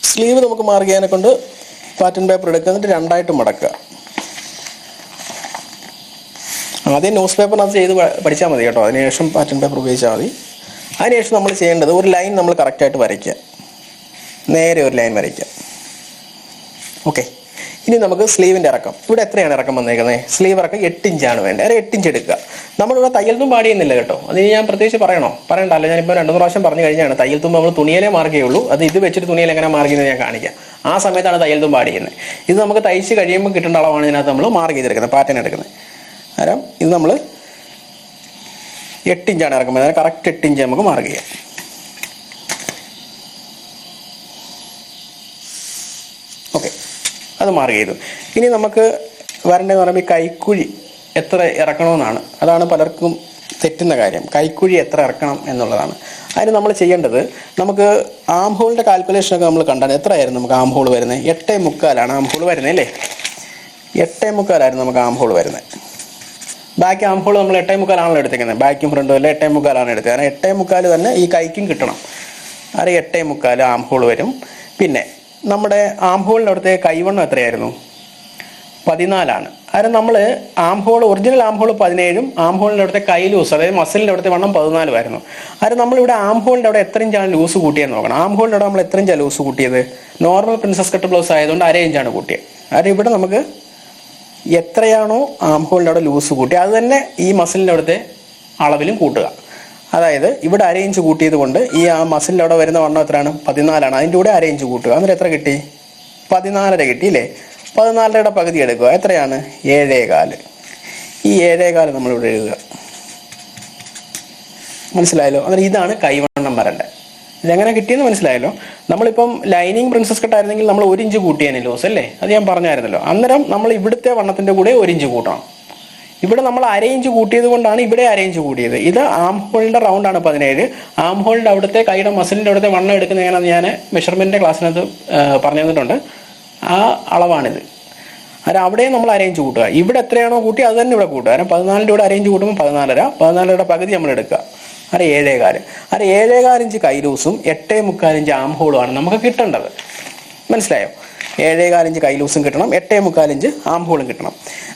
Sleeve നമുക്ക് mark ചെയ്യാനെ കൊണ്ട് pattern paper എടുക്കുക, എന്നിട്ട് രണ്ടായിട്ട് മടക്കുക. ആദ്യം ന്യൂസ് പേപ്പറിനകത്ത് ചെയ്ത് പഠിച്ചാൽ മതി കേട്ടോ, അതിനുശേഷം പാറ്റേൺ പേപ്പർ ഉപയോഗിച്ചാൽ മതി. അതിനുശേഷം നമ്മൾ ചെയ്യേണ്ടത് ഒരു ലൈൻ നമ്മൾ കറക്റ്റായിട്ട് വരയ്ക്കുക, നേരെ ഒരു ലൈൻ വരയ്ക്കുക. ഓക്കെ, ഇനി നമുക്ക് സ്ലീവിൻ്റെ ഇറക്കം. ഇവിടെ എത്രയാണ് ഇറക്കം വന്നേക്കുന്നത്? സ്ലീവ് ഇറക്കം 8 ഇഞ്ചാണ് വേണ്ടത്. ഒരു 8 ഇഞ്ച് എടുക്കുക. നമ്മളിവിടെ തയ്യൽ തുമ്പ് പാടിയുന്നില്ല കേട്ടോ, അതിന് ഞാൻ പ്രത്യേകിച്ച് പറയണ്ടല്ല. ഞാനിപ്പോൾ 2 പ്രാവശ്യം പറഞ്ഞു കഴിഞ്ഞാണ് തയ്യൽ തുമ്പ് നമ്മൾ തുണിയിലേ മാർക്ക് ചെയ്യുള്ളൂ. അത് ഇത് വെച്ചിട്ട് തുണിയിൽ എങ്ങനെ മാർക്ക് ചെയ്യുന്നത് ഞാൻ കാണിക്കാം. ആ സമയത്താണ് തയ്യൽ തുമ്പ് പാടിയുന്നത്. ഇത് നമുക്ക് തയ്ച്ച് കഴിയുമ്പോൾ കിട്ടേണ്ട അളവാണ് ഇതിനകത്ത് നമ്മൾ മാർക്ക് ചെയ്തെടുക്കുന്നത്, പാറ്റേൺ എടുക്കുന്നത്. കാരണം ഇത് നമ്മൾ 8 ഇഞ്ചാണ് ഇറക്കുമ്പോൾ, അതായത് കറക്റ്റ് 8 ഇഞ്ച് നമുക്ക് മാർക്ക് ചെയ്യാം. ഓക്കെ, അത് മാർക്ക് ചെയ്തു. ഇനി നമുക്ക് വരേണ്ടതെന്ന് പറയുമ്പോൾ ഈ കൈക്കുഴി എത്ര ഇറക്കണമെന്നാണ്. അതാണ് പലർക്കും തെറ്റുന്ന കാര്യം, കൈക്കുഴി എത്ര ഇറക്കണം എന്നുള്ളതാണ്. അതിന് നമ്മൾ ചെയ്യേണ്ടത്, നമുക്ക് ആം ഹോളിൻ്റെ കാൽക്കുലേഷനൊക്കെ നമ്മൾ കണ്ടാൽ എത്രയായിരുന്നു നമുക്ക് ആം ഹോൾ വരുന്നത്? 8.25 ആം ഹോൾ വരുന്നത് അല്ലേ? 8.25 നമുക്ക് ആം ഹോൾ വരുന്നത്. ബാക്കി ആം ഹോൾ നമ്മൾ 8.25 എടുത്തേക്കുന്നത്, ബാക്കും ഫ്രണ്ടും അല്ല 8.25 എടുത്തത്. കാരണം 8.25 തന്നെ ഈ കൈക്കും കിട്ടണം. അത് 8.25 ആം ഹോൾ വരും. പിന്നെ നമ്മുടെ ആം ഹോളിൻ്റെ അവിടുത്തെ കൈവണ്ണം എത്രയായിരുന്നു? 14. കാരണം നമ്മൾ arm hole original arm hole 17, ആം ഹോളിൻ്റെ അവിടുത്തെ കൈ ലൂസ്, അതായത് മസിലിൻ്റെ അവിടുത്തെ വണ്ണം 14 ആയിരുന്നു. കാരണം നമ്മളിവിടെ ആം ഹോളിൻ്റെ അവിടെ എത്ര ഇഞ്ചാണ് ലൂസ് കൂട്ടിയെന്ന് നോക്കണം. ആം ഹോളിൻ്റെ അവിടെ നമ്മൾ എത്ര ഇഞ്ചാണ് ലൂസ് കൂട്ടിയത്? നോർമൽ പ്രിൻസസ് കട്ട് ബ്ലൗസ് ആയതുകൊണ്ട് 1/2 ഇഞ്ചാണ് കൂട്ടിയത്. കാരണം ഇവിടെ നമുക്ക് എത്രയാണോ ആം ഹോളിൻ്റെ അവിടെ ലൂസ് കൂട്ടി അത് തന്നെ ഈ മസിലിൻ്റെ അവിടുത്തെ അളവിലും കൂട്ടുക. അതായത് ഇവിടെ 1/2 ഇഞ്ച് കൂട്ടിയത് കൊണ്ട് ഈ ആ മസിലിൻ്റെ അവിടെ വരുന്ന വണ്ണം എത്രയാണ്? 14 ആണ്. അതിൻ്റെ കൂടെ 1/2 ഇഞ്ച് കൂട്ടുക. എന്നിട്ട് എത്ര കിട്ടി? 14.5 കിട്ടിയില്ലേ? 14.5 പകുതി എടുക്കുക. എത്രയാണ്? 7.25. ഈ 7.25 നമ്മളിവിടെ എഴുതുക. മനസ്സിലായല്ലോ? അന്നേരം ഇതാണ് കൈവണ്ണം വരേണ്ടത്. ഇതെങ്ങനെ കിട്ടിയെന്ന് മനസ്സിലായല്ലോ? നമ്മളിപ്പം ലൈനിങ് പ്രിൻസസ് കട്ടായിരുന്നെങ്കിൽ നമ്മൾ 1 ഇഞ്ച് കൂട്ടിയേനെ ലൂസ് അല്ലേ? അത് ഞാൻ പറഞ്ഞായിരുന്നല്ലോ. അന്നേരം നമ്മൾ ഇവിടുത്തെ വണ്ണത്തിൻ്റെ കൂടെ 1 ഇഞ്ച് കൂട്ടണം. ഇവിടെ നമ്മൾ 1/2 ഇഞ്ച് കൂട്ടിയത് കൊണ്ടാണ് ഇവിടെ 1/2 ഇഞ്ച് കൂട്ടിയത്. ഇത് ആം ഹോളിൻ്റെ റൗണ്ടാണ് 17. ആം ഹോളിൻ്റെ അവിടുത്തെ കൈയുടെ മസിലിൻ്റെ അവിടുത്തെ വണ്ണം എടുക്കുന്ന എങ്ങനെയാണെന്ന് ഞാൻ മെഷർമെൻറ്റിൻ്റെ ക്ലാസ്സിനകത്ത് പറഞ്ഞു തന്നിട്ടുണ്ട്. ആ അളവാണിത്. അതായത് അവിടെയും നമ്മൾ 1/2 ഇഞ്ച് കൂട്ടുക. ഇവിടെ എത്രയാണോ കൂട്ടി അത് തന്നെ ഇവിടെ കൂട്ടുക. കാരണം 14ൻ്റെ കൂടെ 1/2 ഇഞ്ച് കൂട്ടുമ്പോൾ 14.5. 14.5 പകുതി നമ്മൾ എടുക്കുക. അത് 7.25. അത് 7.25 ഇഞ്ച് കൈ ലൂസും 8.25 ഇഞ്ച് ആം ഹോളുമാണ് നമുക്ക് കിട്ടേണ്ടത്. മനസ്സിലായോ? 7.25 ഇഞ്ച് കൈ ലൂസും കിട്ടണം, 8.25 ഇഞ്ച് ആം ഹോളും കിട്ടണം.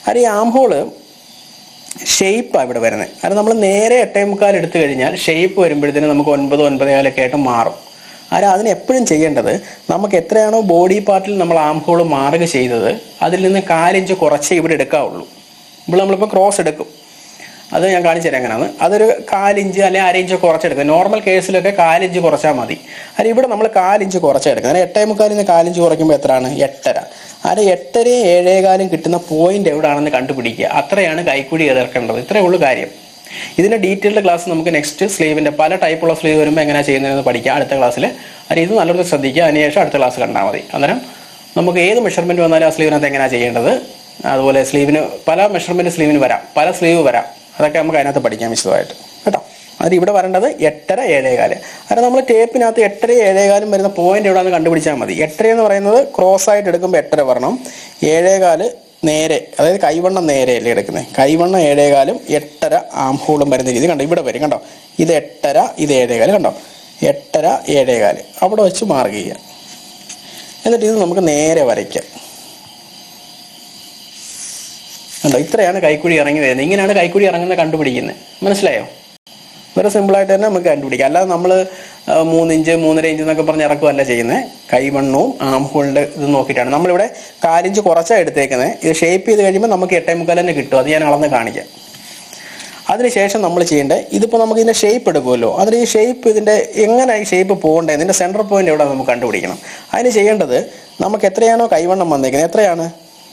അത് ഈ ആം ഹോള് ഷേപ്പാണ് ഇവിടെ വരുന്നത്. അത് നമ്മൾ നേരെ 8.25 എടുത്തു കഴിഞ്ഞാൽ ഷേപ്പ് വരുമ്പോഴത്തേനും നമുക്ക് 9, 9.25 ആയിട്ട് മാറും. അതിന് എപ്പോഴും ചെയ്യേണ്ടത്, നമുക്ക് എത്രയാണോ ബോഡി പാർട്ടിൽ നമ്മൾ ആം ഹോൾ മാർക്ക് ചെയ്തത് അതിൽ നിന്ന് 1/4 ഇഞ്ച് കുറച്ചേ ഇവിടെ എടുക്കാവുള്ളൂ. ഇപ്പോൾ നമ്മളിപ്പോൾ ക്രോസ് എടുക്കും, അത് ഞാൻ കാണിച്ചു തരാം എങ്ങനെയാണ്. അതൊരു 1/4 ഇഞ്ച് അല്ലെങ്കിൽ 1/2 ഇഞ്ച് കുറച്ചെടുക്കുക. നോർമൽ കേസിലൊക്കെ 1/4 ഇഞ്ച് കുറച്ചാൽ മതി. അത് ഇവിടെ നമ്മൾ 1/4 ഇഞ്ച് കുറച്ചെടുക്കുക. 8.25 1/4 ഇഞ്ച് കുറയ്ക്കുമ്പോൾ എത്രയാണ്? 8.5. അത് 8.5 7.25 കിട്ടുന്ന പോയിന്റ് എവിടെയാണെന്ന് കണ്ടുപിടിക്കുക. അത്രയാണ് കൈക്കുഴി എതിർക്കേണ്ടത്. ഇത്രയേ ഉള്ളൂ കാര്യം. ഇതിൻ്റെ ഡീറ്റെയിൽഡ് ക്ലാസ് നമുക്ക് നെക്സ്റ്റ് സ്ലീവിൻ്റെ പല ടൈപ്പുള്ള സ്ലീവ് വരുമ്പോൾ എങ്ങനെയാണ് ചെയ്യുന്നതെന്ന് പഠിക്കുക അടുത്ത ക്ലാസ്സിൽ. അത് ഇത് നല്ലൊരു ശ്രദ്ധിക്കുക. അതിനുശേഷം അടുത്ത ക്ലാസ് കണ്ടാൽ മതി. അന്നേരം നമുക്ക് ഏത് മെഷർമെൻറ്റ് വന്നാലും ആ സ്ലീവിനകത്ത് എങ്ങനെയാണ് ചെയ്യേണ്ടത്, അതുപോലെ സ്ലീവിന് പല മെഷർമെൻറ്റ് സ്ലീവിന് വരാം, പല സ്ലീവ് വരാം, അതൊക്കെ നമുക്ക് അതിനകത്ത് പഠിക്കാം വിശദമായിട്ട് കേട്ടോ. അത് ഇവിടെ വരേണ്ടത് 8.5 7.25. കാരണം നമ്മൾ ടേപ്പിനകത്ത് 8.5 7.25 വരുന്ന പോയിന്റ് എവിടെയാണെന്ന് കണ്ടുപിടിച്ചാൽ മതി. 8.5 എന്ന് പറയുന്നത് ക്രോസ് ആയിട്ട് എടുക്കുമ്പോൾ 8.5 വരണം, 7.25 നേരെ, അതായത് കൈവണ്ണം നേരെയല്ലേ എടുക്കുന്നത്. കൈവണ്ണം 7.25 8.5 ആം ഹോളും വരുന്ന രീതി കണ്ടോ, ഇവിടെ വരും കണ്ടോ. ഇത് 8.5 ഇത് 7.25 കണ്ടോ, 8.5 7.25 അവിടെ വെച്ച് മാർക്ക് ചെയ്യുക. എന്നിട്ട് ഇത് നമുക്ക് നേരെ വരയ്ക്കാം കണ്ടോ. ഇത്രയാണ് കൈക്കുഴി ഇറങ്ങി വരുന്നത്. ഇങ്ങനെയാണ് കൈക്കുഴി ഇറങ്ങുന്നത് കണ്ടുപിടിക്കുന്നത്. മനസ്സിലായോ? വളരെ സിമ്പിളായിട്ട് തന്നെ നമുക്ക് കണ്ടുപിടിക്കാം. അല്ലാതെ നമ്മൾ 3 ഇഞ്ച് 3.5 ഇഞ്ച് എന്നൊക്കെ പറഞ്ഞ് ഇറക്കുകയല്ല ചെയ്യുന്നത്. കൈവണ്ണവും ആം ഹോളിൻ്റെ ഇത് നോക്കിയിട്ടാണ്. നമ്മളിവിടെ 1/4 ഇഞ്ച് കുറച്ചാണ് എടുത്തേക്കുന്നത്. ഇത് ഷേപ്പ് ചെയ്ത് കഴിയുമ്പോൾ നമുക്ക് 8.25 തന്നെ കിട്ടും. അത് ഞാൻ അളന്ന് കാണിക്കാം. അതിനുശേഷം നമ്മൾ ചെയ്യേണ്ടത്, ഇതിപ്പോൾ നമുക്ക് ഇതിൻ്റെ ഷേപ്പ് എടുക്കുമല്ലോ, അതിന് ഈ ഷേപ്പ് ഇതിൻ്റെ എങ്ങനെ ഈ ഷേപ്പ് പോകേണ്ടത്, ഇതിൻ്റെ സെൻറ്റർ പോയിന്റ് എവിടെ നമുക്ക് കണ്ടുപിടിക്കണം. അതിന് ചെയ്യേണ്ടത്, നമുക്ക് എത്രയാണോ കൈവണ്ണം വന്നേക്കുന്നത്, എത്രയാണ്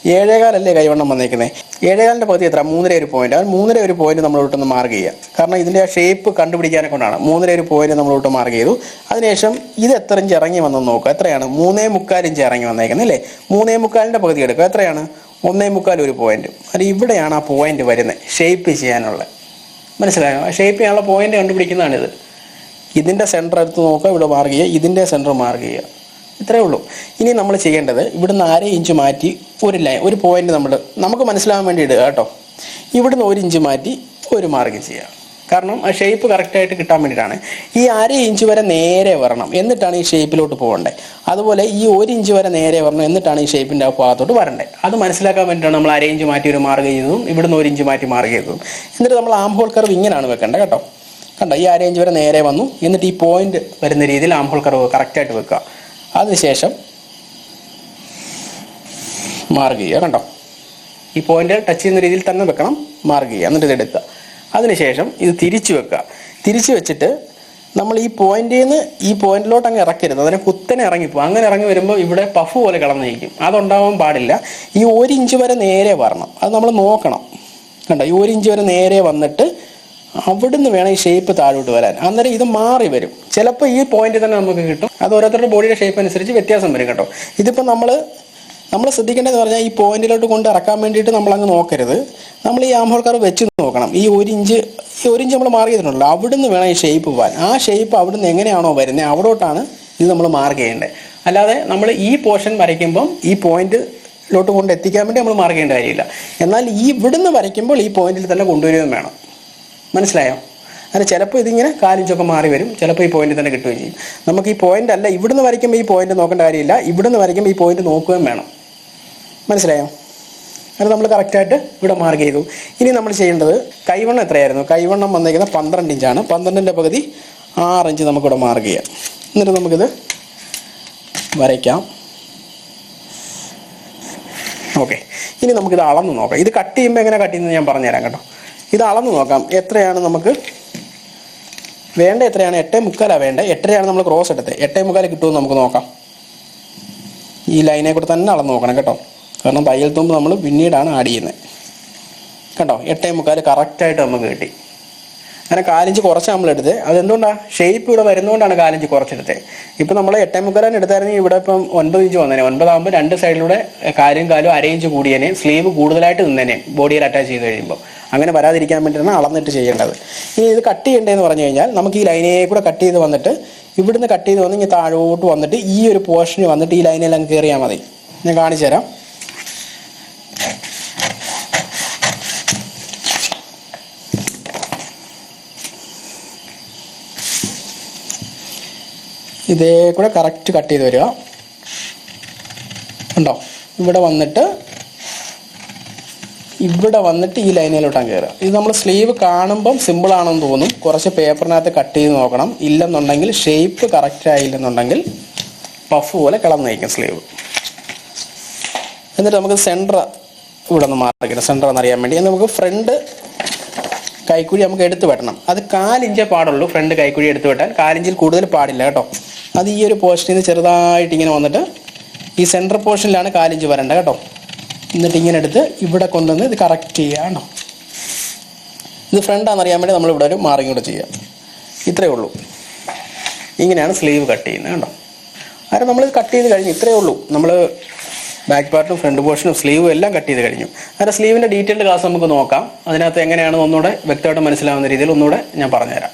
7.25 കൈവണ്ണം വന്നേക്കുന്നത്, 7.25 പകുതി എത്ര 3.5 ഒരു പോയിന്റ്. അത് 3.5 ഒരു പോയിന്റ് നമ്മൾ ഇട്ടൊന്ന് മാർക്ക് ചെയ്യുക. കാരണം ഇതിൻ്റെ ആ ഷേപ്പ് കണ്ടുപിടിക്കാനെ കൊണ്ടാണ് 3.5 ഒരു പോയിന്റ് നമ്മൾ ഇട്ട് മാർക്ക് ചെയ്തു. അതിനുശേഷം ഇത് എത്ര ഇഞ്ച് ഇറങ്ങി വന്നെന്ന് നോക്കുക. എത്രയാണ് 3.25 ഇഞ്ച് ഇറങ്ങി വന്നേക്കുന്നത് അല്ലേ. 3.25 പകുതി എടുക്കുക. എത്രയാണ് 1.25 ഒരു പോയിന്റ്. അത് ഇവിടെയാണ് ആ പോയിന്റ് വരുന്നത് ഷേപ്പ് ചെയ്യാനുള്ള. മനസ്സിലായോ? ഷേപ്പ് ചെയ്യാനുള്ള പോയിന്റ് കണ്ടുപിടിക്കുന്നതാണിത്. ഇതിൻ്റെ സെൻറ്റർ എടുത്ത് നോക്കുക, ഇവിടെ മാർക്ക് ചെയ്യുക, ഇതിൻ്റെ സെൻറ്റർ മാർക്ക് ചെയ്യുക. ഇത്രയേ ഉള്ളൂ. ഇനി നമ്മൾ ചെയ്യേണ്ടത്, ഇവിടുന്ന് 1/2 ഇഞ്ച് മാറ്റി ഒരു ലൈൻ, ഒരു പോയിന്റ് നമുക്ക് മനസ്സിലാകാൻ വേണ്ടി ഇടുക കേട്ടോ. ഇവിടുന്ന് 1 ഇഞ്ച് മാറ്റി ഒരു മാർക്ക് ചെയ്യുക. കാരണം ആ ഷേപ്പ് കറക്റ്റായിട്ട് കിട്ടാൻ വേണ്ടിയിട്ടാണ്. ഈ 1/2 ഇഞ്ച് വരെ നേരെ വരണം, എന്നിട്ടാണ് ഈ ഷേപ്പിലോട്ട് പോകേണ്ടത്. അതുപോലെ ഈ 1 ഇഞ്ച് വരെ നേരെ വരണം, എന്നിട്ടാണ് ഈ ഷേപ്പിൻ്റെ ആ ഭാഗത്തോട്ട് വരേണ്ടത്. അത് മനസ്സിലാക്കാൻ വേണ്ടിയിട്ടാണ് നമ്മൾ 1/2 ഇഞ്ച് മാറ്റി ഒരു മാർക്ക് ചെയ്തതും ഇവിടുന്ന് 1 ഇഞ്ച് മാറ്റി മാർക്ക് ചെയ്തതും. എന്നിട്ട് നമ്മൾ ആം ഹോൾ കർവ് ഇങ്ങനെയാണ് വെക്കേണ്ടത് കേട്ടോ. കണ്ടോ, ഈ 1/2 ഇഞ്ച് വരെ നേരെ വന്നു, എന്നിട്ട് ഈ പോയിന്റ് വരുന്ന രീതിയിൽ ആം ഹോൾ കർവ് കറക്റ്റായിട്ട് വെക്കുക. അതിനുശേഷം മാർക്ക് ചെയ്യുക. കണ്ടോ, ഈ പോയിന്റ് ടച്ച് ചെയ്യുന്ന രീതിയിൽ തന്നെ വെക്കണം, മാർക്ക് ചെയ്യുക, എന്നിട്ട് ഇതെടുക്കുക. അതിനുശേഷം ഇത് തിരിച്ചു വെക്കുക. തിരിച്ചു വെച്ചിട്ട് നമ്മൾ ഈ പോയിന്റിൽ നിന്ന് ഈ പോയിന്റിലോട്ട് അങ്ങ് ഇറക്കരുത്, അതിനെ കുത്തനെ ഇറങ്ങിപ്പോ. അങ്ങനെ ഇറങ്ങി വരുമ്പോൾ ഇവിടെ പഫ് പോലെ കിടന്നിരിക്കും, അതുണ്ടാവാൻ പാടില്ല. ഈ 1 ഇഞ്ച് വരെ നേരെ വരണം, അത് നമ്മൾ നോക്കണം. കണ്ടോ, ഈ 1 ഇഞ്ച് വരെ നേരെ വന്നിട്ട് അവിടുന്ന് വേണം ഈ ഷേപ്പ് താഴോട്ട് വരാൻ. അന്നേരം ഇത് മാറി വരും. ചിലപ്പോൾ ഈ പോയിന്റ് തന്നെ നമുക്ക് കിട്ടും, അത് ഓരോരുത്തരുടെ ബോഡിയുടെ ഷേപ്പ് അനുസരിച്ച് വ്യത്യാസം വരും കേട്ടോ. ഇതിപ്പോൾ നമ്മൾ ശ്രദ്ധിക്കേണ്ടതെന്ന് പറഞ്ഞാൽ ഈ പോയിന്റിലോട്ട് കൊണ്ട് ഇറക്കാൻ വേണ്ടിയിട്ട് നമ്മൾ അങ്ങ് നോക്കരുത്. നമ്മൾ ഈ ആം ഹോൾ കർവ് വെച്ച് നോക്കണം. ഈ 1 ഇഞ്ച് നമ്മൾ മാർക്ക് ചെയ്തിട്ടുണ്ടല്ലോ, അവിടുന്ന് വേണം ഈ ഷേപ്പ് പോകാൻ. ആ ഷേപ്പ് അവിടുന്ന് എങ്ങനെയാണോ വരുന്നത് അവിടോട്ടാണ് ഇത് നമ്മൾ മാർക്ക് ചെയ്യേണ്ടത്. അല്ലാതെ നമ്മൾ ഈ പോർഷൻ വരയ്ക്കുമ്പം ഈ പോയിന്റിലോട്ട് കൊണ്ട് എത്തിക്കാൻ വേണ്ടി നമ്മൾ മാർക്ക് ചെയ്യേണ്ട കാര്യമില്ല. എന്നാൽ ഈ ഇവിടുന്ന് വരയ്ക്കുമ്പോൾ ഈ പോയിന്റിൽ തന്നെ കൊണ്ടുവരികയും വേണം. മനസ്സിലായോ? അങ്ങനെ ചിലപ്പോൾ ഇതിങ്ങനെ 1/4 ഇഞ്ചൊക്കെ മാറി വരും, ചിലപ്പോൾ ഈ പോയിന്റ് തന്നെ കിട്ടുകയും ചെയ്യും. നമുക്ക് ഈ പോയിന്റ് അല്ല, ഇവിടുന്ന് വരയ്ക്കുമ്പോൾ ഈ പോയിന്റ് നോക്കേണ്ട കാര്യമില്ല, ഇവിടുന്ന് വരയ്ക്കുമ്പോൾ ഈ പോയിന്റ് നോക്കുകയും വേണം. മനസ്സിലായോ? അത് നമ്മൾ കറക്റ്റായിട്ട് ഇവിടെ മാർക്ക് ചെയ്തു. ഇനി നമ്മൾ ചെയ്യേണ്ടത് കൈവണ്ണം എത്രയായിരുന്നു? കൈവണ്ണം വന്നേക്കുന്നത് 12 ഇഞ്ചാണ്. 12ൻ്റെ പകുതി 6 ഇഞ്ച് നമുക്കിവിടെ മാർക്ക് ചെയ്യാം. എന്നിട്ട് നമുക്കിത് വരയ്ക്കാം. ഓക്കെ, ഇനി നമുക്കിത് അളന്ന് നോക്കാം. ഇത് കട്ട് ചെയ്യുമ്പോൾ എങ്ങനെ കട്ട് ചെയ്യുന്നത് ഞാൻ പറഞ്ഞുതരാം കേട്ടോ. ഇത് അളന്ന് നോക്കാം, എത്രയാണ് നമുക്ക് വേണ്ട, എത്രയാണ് 8.75 വേണ്ടത്. 8.5 നമ്മൾ ക്രോസ് എടുത്തത്, 8.75 കിട്ടുമെന്ന് നമുക്ക് നോക്കാം. ഈ ലൈനെ കൂടെ തന്നെ അളന്ന് നോക്കണം കേട്ടോ, കാരണം തയ്യൽ തുമ്പ് നമ്മൾ പിന്നീടാണ് ആഡ് ചെയ്യുന്നത്. കണ്ടോ, 8.75 കറക്റ്റായിട്ട് നമുക്ക് കിട്ടി. അങ്ങനെ 1/4 ഇഞ്ച് കുറച്ച് നമ്മൾ എടുത്തത്. അതെന്തുകൊണ്ടാണ്? ഷേപ്പ് ഇവിടെ വരുന്നതുകൊണ്ടാണ് 1/4 ഇഞ്ച് കുറച്ചെടുത്തത്. ഇപ്പം നമ്മൾ 8.75 എടുത്തായിരുന്നെങ്കിൽ ഇവിടെ ഇപ്പം 9 ഇഞ്ച് വന്നേനെ. 9 ആകുമ്പോൾ 2 സൈഡിലൂടെ കാലും 1/2 ഇഞ്ച് കൂടിയേനെ, സ്ലീവ് കൂടുതലായിട്ട് നിന്നേനെ ബോഡിയിൽ അറ്റാച്ച് ചെയ്ത് കഴിയുമ്പോൾ. അങ്ങനെ വരാതിരിക്കാൻ വേണ്ടിയിട്ടാണ് അളന്നിട്ട് ചെയ്യേണ്ടത്. ഇനി ഇത് കട്ട് ചെയ്യേണ്ടതെന്ന് പറഞ്ഞു കഴിഞ്ഞാൽ നമുക്ക് ഈ ലൈനേ കൂടെ കട്ട് ചെയ്ത് വന്നിട്ട് ഇവിടുന്ന് കട്ട് ചെയ്ത് വന്ന് ഇങ്ങനെ താഴോട്ട് വന്നിട്ട് ഈ ഒരു പോർഷന് വന്നിട്ട് ഈ ലൈനിലെല്ലാം കയറിയാൽ മതി. ഞാൻ കാണിച്ചു തരാം. ഇതേ കൂടെ കറക്റ്റ് കട്ട് ചെയ്ത് വരിക. ഉണ്ടോ, ഇവിടെ വന്നിട്ട് ഈ ലൈനിലോട്ടാണ് കയറുക. ഇത് നമ്മൾ സ്ലീവ് കാണുമ്പം സിമ്പിളാണെന്ന് തോന്നും, കുറച്ച് പേപ്പറിനകത്ത് കട്ട് ചെയ്ത് നോക്കണം. ഇല്ലെന്നുണ്ടെങ്കിൽ ഷേപ്പ് കറക്റ്റ് ആയില്ലെന്നുണ്ടെങ്കിൽ പഫ് പോലെ കിളന്നേക്കും സ്ലീവ്. എന്നിട്ട് നമുക്ക് സെൻറ്റർ ഇവിടെ നിന്ന് മാറിക്കണം, സെൻറ്റർ എന്നറിയാൻ വേണ്ടി. നമുക്ക് ഫ്രണ്ട് കൈക്കുഴി നമുക്ക് എടുത്ത് വെട്ടണം. അത് 4 ഇഞ്ചേ പാടുള്ളൂ. ഫ്രണ്ട് കൈക്കുഴി എടുത്ത് വെട്ടാൻ 4 ഇഞ്ചിൽ കൂടുതൽ പാടില്ല കേട്ടോ. അത് ഈ ഒരു പോർഷനിൽ നിന്ന് ചെറുതായിട്ട് ഇങ്ങനെ വന്നിട്ട് ഈ സെൻറ്റർ പോർഷനിലാണ് 4 ഇഞ്ച് വരേണ്ടത് കേട്ടോ. എന്നിട്ട് ഇങ്ങനെ എടുത്ത് ഇവിടെ കൊണ്ടുവന്ന് ഇത് കറക്റ്റ് ചെയ്യുക കേട്ടോ. ഇത് ഫ്രണ്ടാണെന്നറിയാൻ വേണ്ടി നമ്മളിവിടെ ഒരു മാർക്കിംഗ് കൂടെ ചെയ്യാം. ഇത്രയേ ഉള്ളൂ. ഇങ്ങനെയാണ് സ്ലീവ് കട്ട് ചെയ്യുന്നത് കേട്ടോ. കാരണം നമ്മൾ കട്ട് ചെയ്ത് കഴിഞ്ഞു, ഇത്രയേ ഉള്ളൂ. നമ്മൾ ബാക്ക് പാർട്ടും ഫ്രണ്ട് പോർഷനും സ്ലീവും എല്ലാം കട്ട് ചെയ്ത് കഴിഞ്ഞു. അങ്ങനെ സ്ലീവിൻ്റെ ഡീറ്റെയിൽഡ് ക്ലാസ് നമുക്ക് നോക്കാം. അതിനകത്ത് എങ്ങനെയാണ് ഒന്നുകൂടെ വ്യക്തമായിട്ട് മനസ്സിലാവുന്ന രീതിയിൽ ഒന്നുകൂടെ ഞാൻ പറഞ്ഞുതരാം.